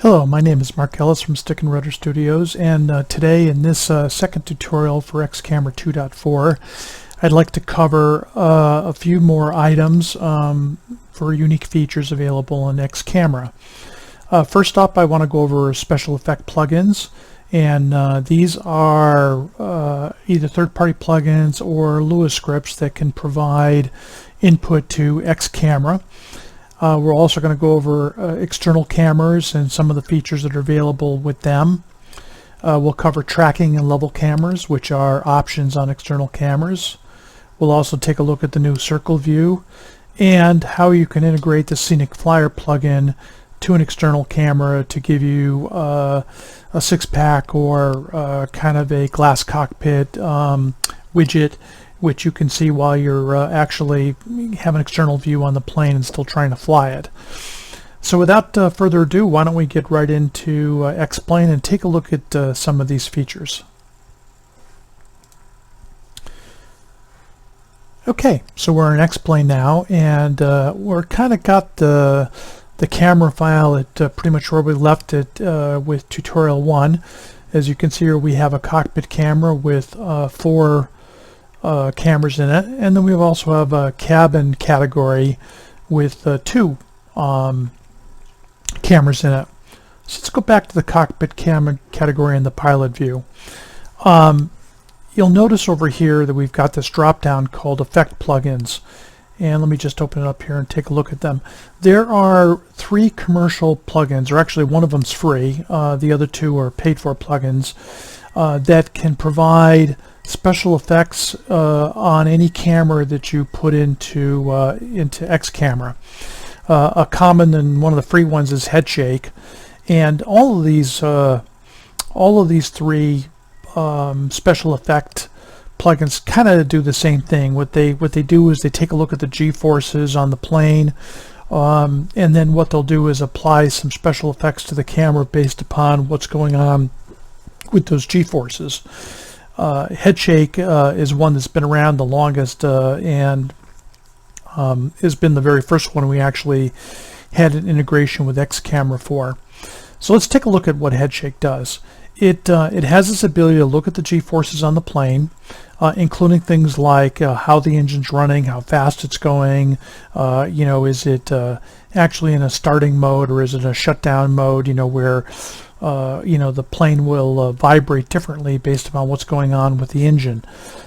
Hello, my name is Mark Ellis from Stick and Rudder Studios, and today in this second tutorial for XCamera 2.4 I'd like to cover a few more items for unique features available in XCamera. First up, I want to go over special effect plugins, and these are either third-party plugins or Lua scripts that can provide input to XCamera. We're also going to go over external cameras and some of the features that are available with them. We'll cover tracking and level cameras, which are options on external cameras. We'll also take a look at the new circle view and how you can integrate the Scenic Flyer plugin to an external camera to give you a six-pack or kind of a glass cockpit widget, which you can see while you're actually have an external view on the plane and still trying to fly it. So without further ado, why don't we get right into X-Plane and take a look at some of these features. Okay, so we're in X-Plane now, and we're kind of got the camera file at pretty much where we left it with tutorial 1. As you can see here, we have a cockpit camera with 4 cameras in it, and then we also have a cabin category with 2 cameras in it. So let's go back to the cockpit camera category in the pilot view. You'll notice over here that we've got this drop down called effect plugins, and let me just open it up here and take a look at them. There are 3 commercial plugins, or actually one of them's free, the other 2 are paid for plugins that can provide special effects on any camera that you put into XCamera. A common and one of the free ones is head shake, and all of these 3 special effect plugins kind of do the same thing. What they do is they take a look at the G-forces on the plane, and then what they'll do is apply some special effects to the camera based upon what's going on with those G-forces. Head shake is one that's been around the longest and has been the very first one we actually had an integration with XCamera for. So let's take a look at what head shake does. It has this ability to look at the G-forces on the plane, including things like how the engine's running, how fast it's going, is it actually in a starting mode or is it a shutdown mode, where the plane will vibrate differently based upon what's going on with the engine.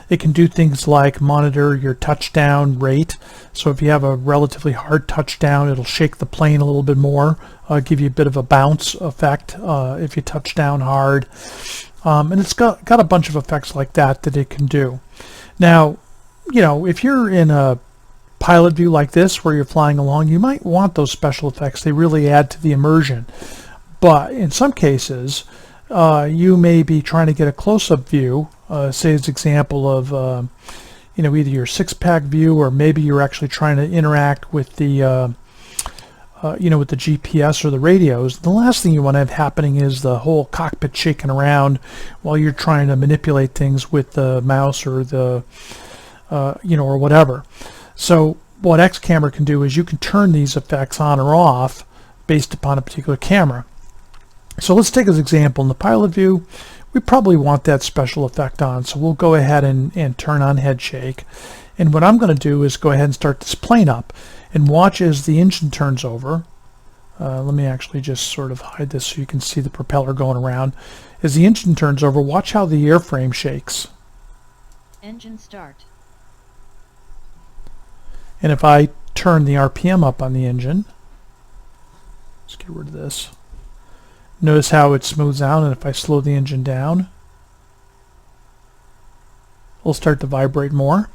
It can do things like monitor your touchdown rate. So if you have a relatively hard touchdown, it'll shake the plane a little bit more, give you a bit of a bounce effect if you touch down hard. And it's got a bunch of effects like that it can do. Now, if you're in a pilot view like this where you're flying along, you might want those special effects. They really add to the immersion. But in some cases, you may be trying to get a close-up view, say as an example of either your six-pack view, or maybe you're actually trying to interact with the with the GPS or the radios. The last thing you want to have happening is the whole cockpit shaking around while you're trying to manipulate things with the mouse or the or whatever. So what XCamera can do is you can turn these effects on or off based upon a particular camera. So let's take as an example in the pilot view, we probably want that special effect on, so we'll go ahead and turn on head shake. And what I'm going to do is go ahead and start this plane up and watch as the engine turns over. Let me actually just sort of hide this so you can see the propeller going around. As the engine turns over, watch how the airframe shakes. Engine start. And if I turn the RPM up on the engine, let's get rid of this. Notice how it smooths out, and if I slow the engine down, it'll start to vibrate more.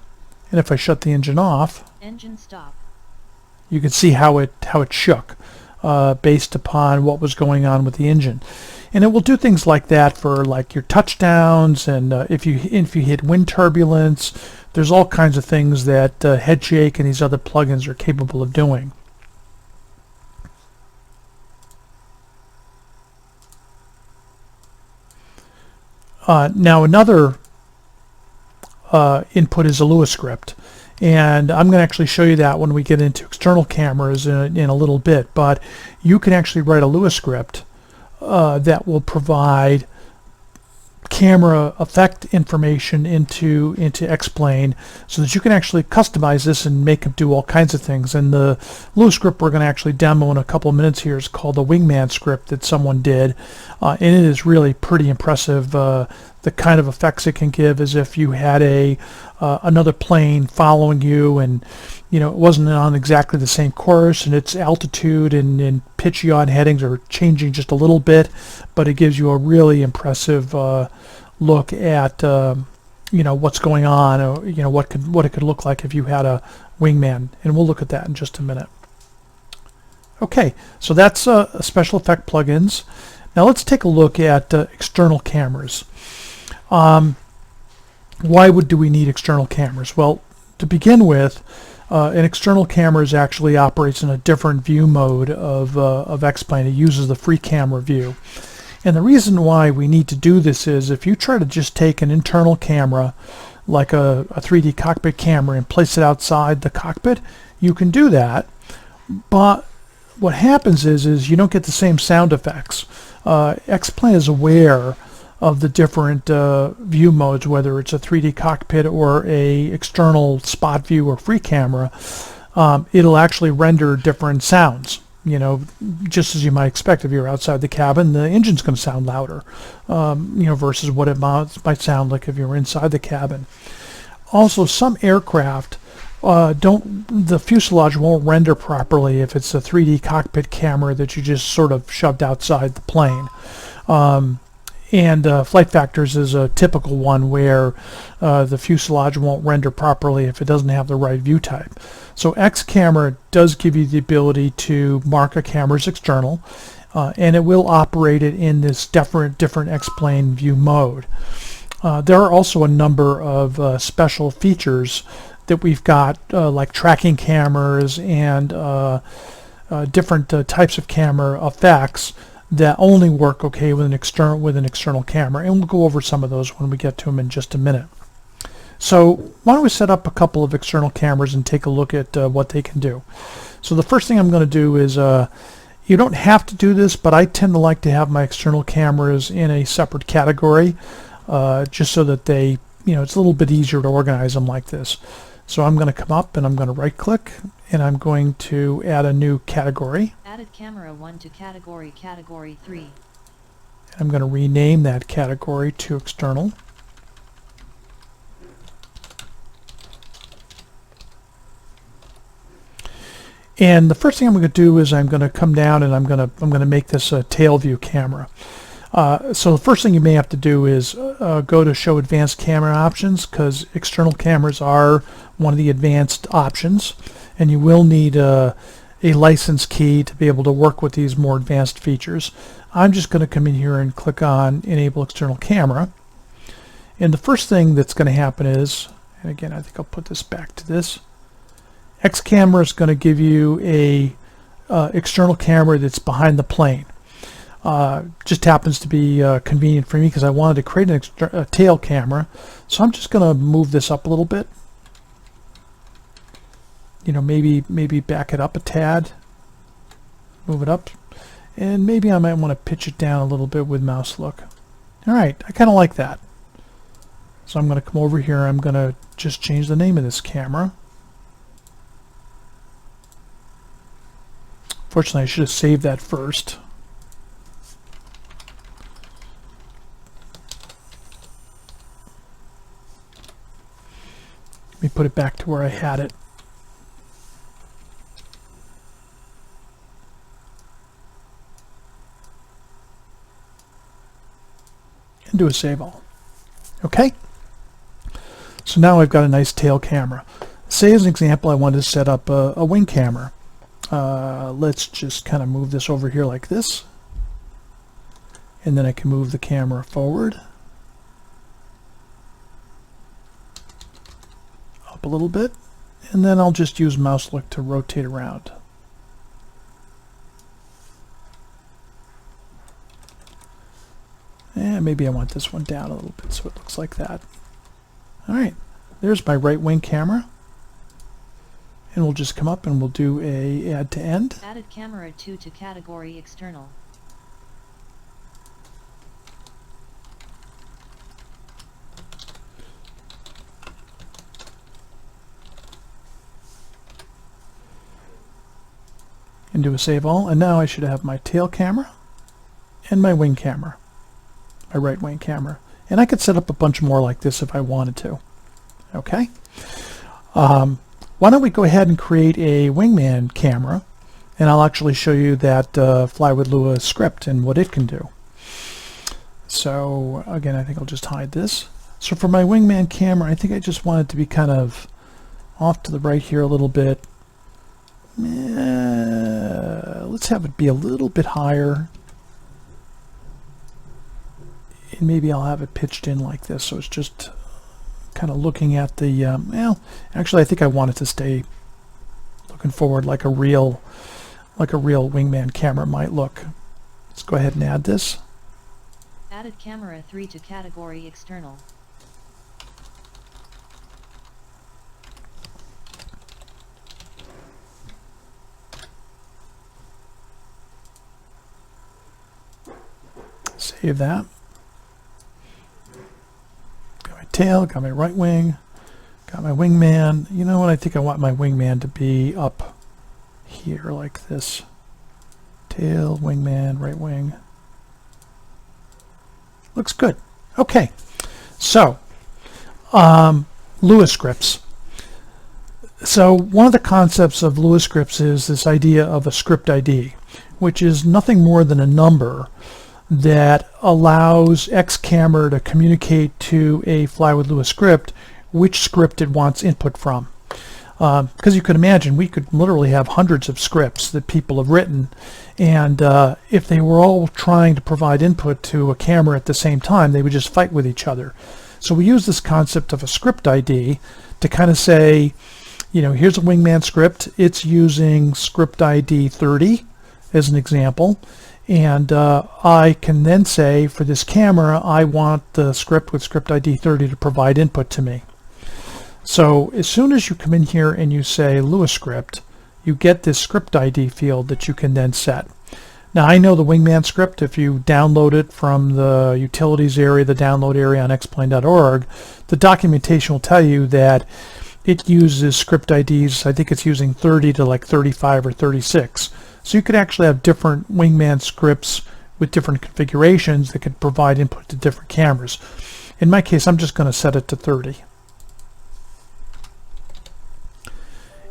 And if I shut the engine off, engine stop. You can see how it shook based upon what was going on with the engine. And it will do things like that for like your touchdowns, and if you hit wind turbulence, there's all kinds of things that head shake and these other plugins are capable of doing. Now another input is a Lua script, and I'm going to actually show you that when we get into external cameras in a little bit, but you can actually write a Lua script that will provide camera effect information into X-Plane so that you can actually customize this and make it do all kinds of things. And the little script we're going to actually demo in a couple of minutes here is called the Wingman Script that someone did, and it is really pretty impressive. The kind of effects it can give as if you had another plane following you, and it wasn't on exactly the same course, and its altitude and pitch yaw headings are changing just a little bit, but it gives you a really impressive look at what's going on, or what it could look like if you had a wingman, and we'll look at that in just a minute. Okay, so that's special effect plugins. Now let's take a look at external cameras. Why do we need external cameras? Well, to begin with, an external camera actually operates in a different view mode of X-Plane. It uses the free camera view. And the reason why we need to do this is if you try to just take an internal camera, like a 3D cockpit camera, and place it outside the cockpit, you can do that. But what happens is you don't get the same sound effects. X-Plane is aware of the different view modes, whether it's a 3D cockpit or a external spot view or free camera. It'll actually render different sounds, just as you might expect. If you're outside the cabin, the engine's going to sound louder, versus what it might sound like if you're inside the cabin. Also, some aircraft the fuselage won't render properly if it's a 3D cockpit camera that you just sort of shoved outside the plane. And flight factors is a typical one where the fuselage won't render properly if it doesn't have the right view type. So X camera does give you the ability to mark a camera's external, and it will operate it in this different X-Plane view mode. There are also a number of special features that we've got, like tracking cameras and different types of camera effects that only work okay with an external camera, and we'll go over some of those when we get to them in just a minute. So why don't we set up a couple of external cameras and take a look at what they can do. So the first thing I'm going to do is, you don't have to do this, but I tend to like to have my external cameras in a separate category, just so that they, it's a little bit easier to organize them like this. So I'm going to come up and I'm going to right click, and I'm going to add a new category. Added camera 1 to category 3. I'm going to rename that category to external. And the first thing I'm going to do is I'm going to come down and I'm going to make this a tail view camera. So the first thing you may have to do is go to show advanced camera options, because external cameras are one of the advanced options, and you will need a license key to be able to work with these more advanced features. I'm just going to come in here and click on enable external camera, and the first thing that's going to happen is, and again I think I'll put this back to this, X camera is going to give you a external camera that's behind the plane. Just happens to be convenient for me because I wanted to create a tail camera, so I'm just going to move this up a little bit. Maybe back it up a tad, move it up, and maybe I might want to pitch it down a little bit with mouse look. All right, I kind of like that. So I'm going to come over here. I'm going to just change the name of this camera. Fortunately, I should have saved that first. Let me put it back to where I had it. And do a save all. Okay? So now I've got a nice tail camera. Say as an example I wanted to set up a wing camera. Let's just kind of move this over here like this. And then I can move the camera forward. Up a little bit. And then I'll just use mouse look to rotate around. And maybe I want this one down a little bit so it looks like that. Alright, there's my right wing camera. And we'll just come up and we'll do a add to end. Added camera 2 to category external. and do a save all. And now I should have my tail camera and my wing camera, my right wing camera. And I could set up a bunch more like this if I wanted to. Okay. Why don't we go ahead and create a Wingman camera, and I'll actually show you that Fly with Lua script and what it can do. So again, I think I'll just hide this. So for my Wingman camera, I think I just want it to be kind of off to the right here a little bit. Let's have it be a little bit higher. And maybe I'll have it pitched in like this, so it's just kind of looking at the, well, actually I think I want it to stay looking forward like a real Wingman camera might look. Let's go ahead and add this. Added camera 3 to category external. Save that. Got my tail, got my right wing, got my wingman. You know what? I think I want my wingman to be up here like this. Tail, wingman, right wing. Looks good. Okay. So, Lua scripts. So one of the concepts of Lua scripts is this idea of a script ID, which is nothing more than a number that allows X camera to communicate to a Fly with Lua script which script it wants input from. Because you could imagine we could literally have hundreds of scripts that people have written, and if they were all trying to provide input to a camera at the same time, they would just fight with each other. So we use this concept of a script ID to kind of say, you know, here's a Wingman script. It's using script ID 30 as an example. And I can then say, for this camera, I want the script with script ID 30 to provide input to me. So as soon as you come in here and you say Lua script, you get this script ID field that you can then set. Now I know the Wingman script, if you download it from the utilities area, the download area on xplain.org, the documentation will tell you that it uses script IDs, I think it's using 30 to like 35 or 36. So you could actually have different Wingman scripts with different configurations that could provide input to different cameras. In my case, I'm just going to set it to 30.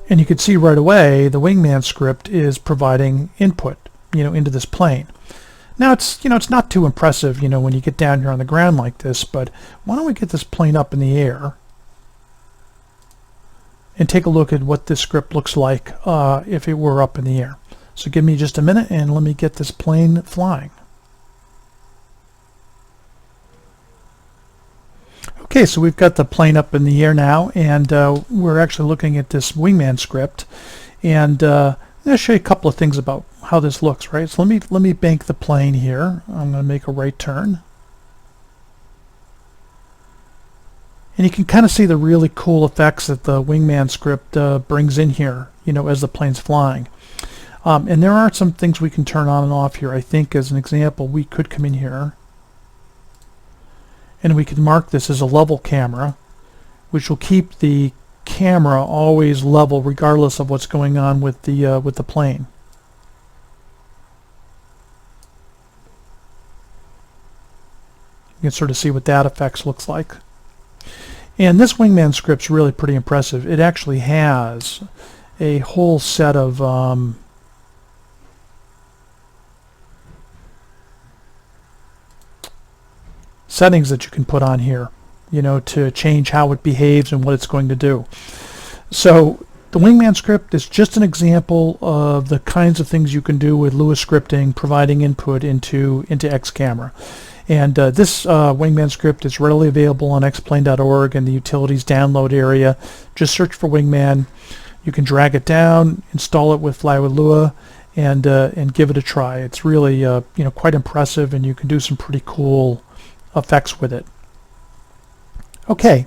And you can see right away the Wingman script is providing input, you know, into this plane. Now it's, you know, it's not too impressive, you know, when you get down here on the ground like this, but why don't we get this plane up in the air and take a look at what this script looks like if it were up in the air. So give me just a minute and let me get this plane flying. Okay, so we've got the plane up in the air now, and we're actually looking at this Wingman script, and I'm going to show you a couple of things about how this looks, right? So let me bank the plane here. I'm going to make a right turn. And you can kind of see the really cool effects that the Wingman script brings in here, you know, as the plane's flying. And there are some things we can turn on and off here. I think as an example, we could come in here and we can mark this as a level camera, which will keep the camera always level regardless of what's going on with the plane. You can sort of see what that effects looks like. And this Wingman script's really pretty impressive. It actually has a whole set of settings that you can put on here, you know, to change how it behaves and what it's going to do. So the Wingman script is just an example of the kinds of things you can do with Lua scripting, providing input into X camera. And this Wingman script is readily available on xplain.org in the utilities download area. Just search for Wingman. You can drag it down, install it with Fly with Lua, and give it a try. It's really you know, quite impressive, and you can do some pretty cool effects with it. Okay,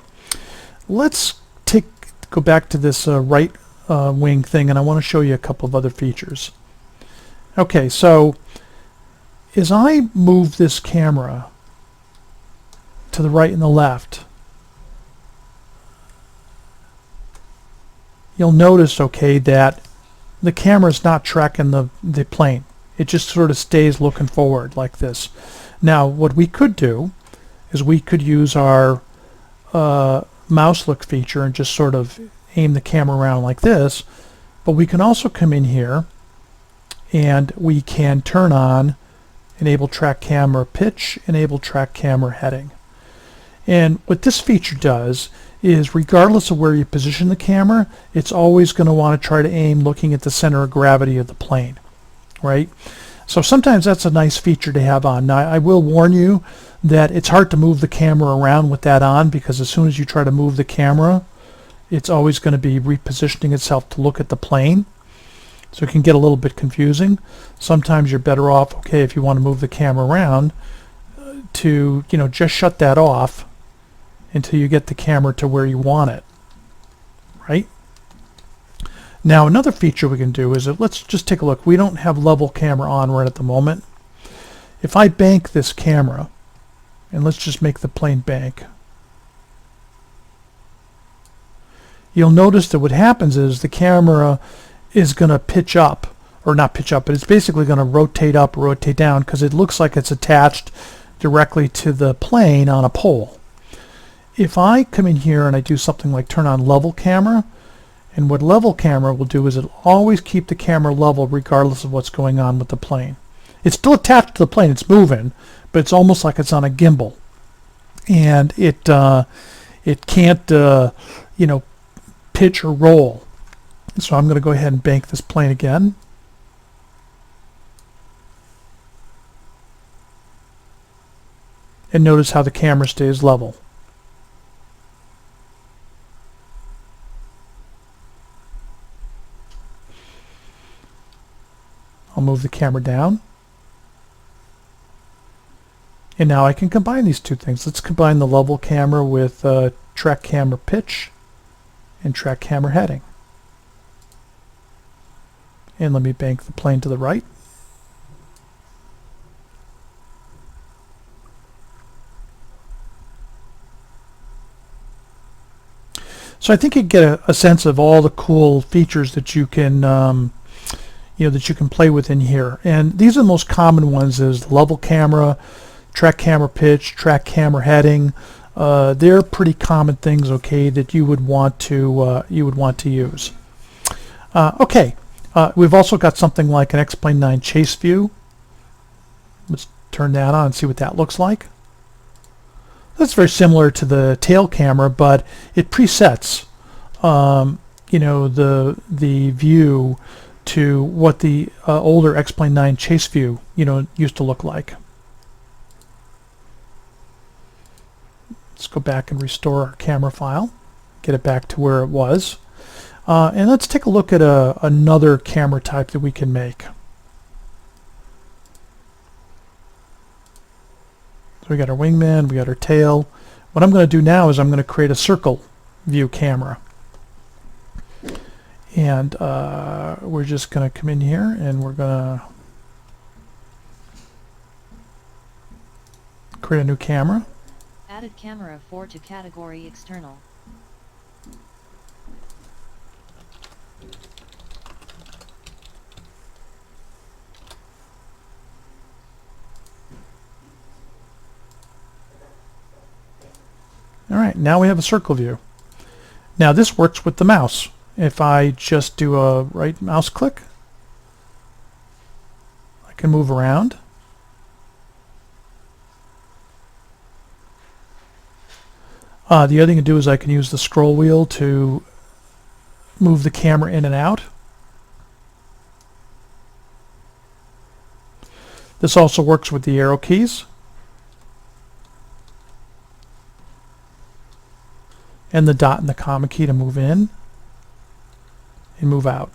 let's go back to this right wing thing, and I want to show you a couple of other features. Okay, so as I move this camera to the right and the left, you'll notice, okay, that the camera's not tracking the plane. It just sort of stays looking forward like this. Now, what we could do is we could use our mouse look feature and just sort of aim the camera around like this, but we can also come in here and we can turn on enable track camera pitch, enable track camera heading. And what this feature does is, regardless of where you position the camera, it's always going to want to try to aim looking at the center of gravity of the plane, right? So sometimes that's a nice feature to have on. Now, I will warn you that it's hard to move the camera around with that on, because as soon as you try to move the camera, it's always going to be repositioning itself to look at the plane. So it can get a little bit confusing. Sometimes you're better off, okay, if you want to move the camera around, to, you know, just shut that off until you get the camera to where you want it, right? Now, another feature we can do is that, let's just take a look. We don't have level camera on right at the moment. If I bank this camera, and let's just make the plane bank, you'll notice that what happens is the camera is going to pitch up, or not pitch up, but it's basically going to rotate up, rotate down, because it looks like it's attached directly to the plane on a pole. If I come in here and I do something like turn on level camera, and what level camera will do is it'll always keep the camera level regardless of what's going on with the plane. It's still attached to the plane, it's moving, but it's almost like it's on a gimbal. And it can't you know, pitch or roll. So I'm going to go ahead and bank this plane again. And notice how the camera stays level. I'll move the camera down. And now I can combine these two things. Let's combine the level camera with track camera pitch and track camera heading. And let me bank the plane to the right. So I think you get a sense of all the cool features that you can you know, that you can play with in here. And these are the most common ones: is level camera, track camera pitch, track camera heading. They're pretty common things, okay, that you would want to use. Okay, we've also got something like an X-Plane 9 chase view. Let's turn that on and see what that looks like. That's very similar to the tail camera, but it presets you know, the view to what the older X-Plane 9 chase view, you know, used to look like. Let's go back and restore our camera file, get it back to where it was, and let's take a look at another camera type that we can make. So we got our wingman, we got our tail. What I'm going to do now is I'm going to create a circle view camera. And we're just going to come in here and we're going to create a new camera. Added camera 4 to category external. All right, now we have a circle view. Now this works with the mouse. If I just do a right mouse click, I can move around. The other thing to do is I can use the scroll wheel to move the camera in and out. This also works with the arrow keys and the dot and the comma key to move in and move out.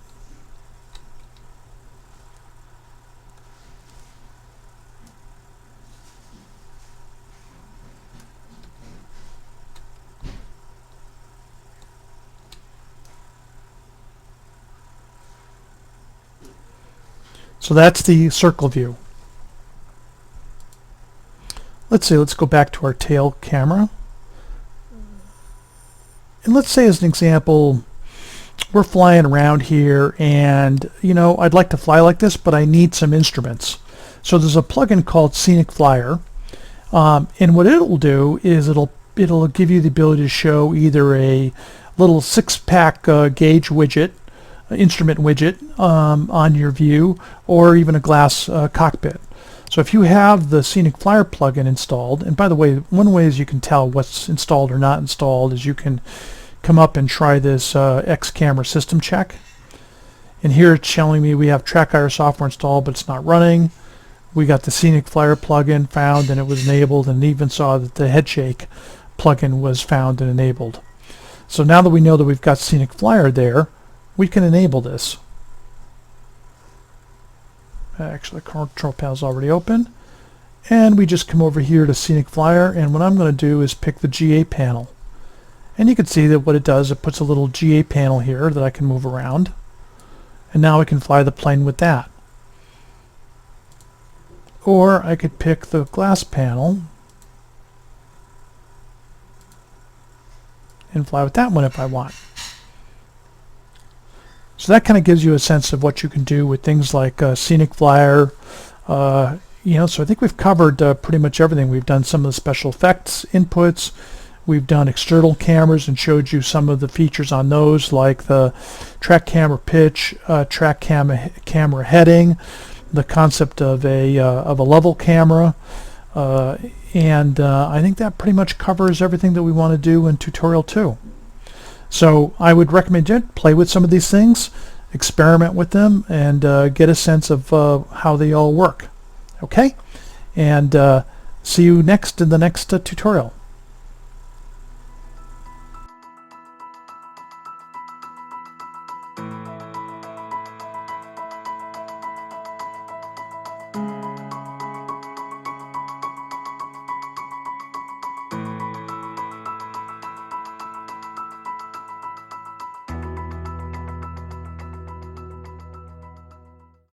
So that's the circle view. Let's go back to our tail camera. And let's say, as an example, we're flying around here, and I'd like to fly like this, but I need some instruments. So there's a plugin called Scenic Flyer, and what it'll do is it'll give you the ability to show either a little 6-pack gauge widget, instrument widget on your view, or even a glass cockpit. So if you have the Scenic Flyer plugin installed, and by the way, one way is you can tell what's installed or not installed is you can come up and try this X camera system check. And here it's showing me we have TrackIR software installed, but it's not running. We got the Scenic Flyer plugin found and it was enabled, and even saw that the Headshake plugin was found and enabled. So now that we know that we've got Scenic Flyer there, we can enable this. Actually, the control panel is already open, and we just come over here to Scenic Flyer, and what I'm going to do is pick the GA panel, and you can see that what it does, it puts a little GA panel here that I can move around, and now I can fly the plane with that. Or I could pick the glass panel and fly with that one if I want. So that kind of gives you a sense of what you can do with things like Scenic Flyer. So I think we've covered pretty much everything. We've done some of the special effects inputs. We've done external cameras and showed you some of the features on those, like the track camera pitch, track camera heading, the concept of a level camera, and I think that pretty much covers everything that we want to do in tutorial 2. So I would recommend you play with some of these things, experiment with them, and get a sense of how they all work. Okay? And see you next in the next tutorial.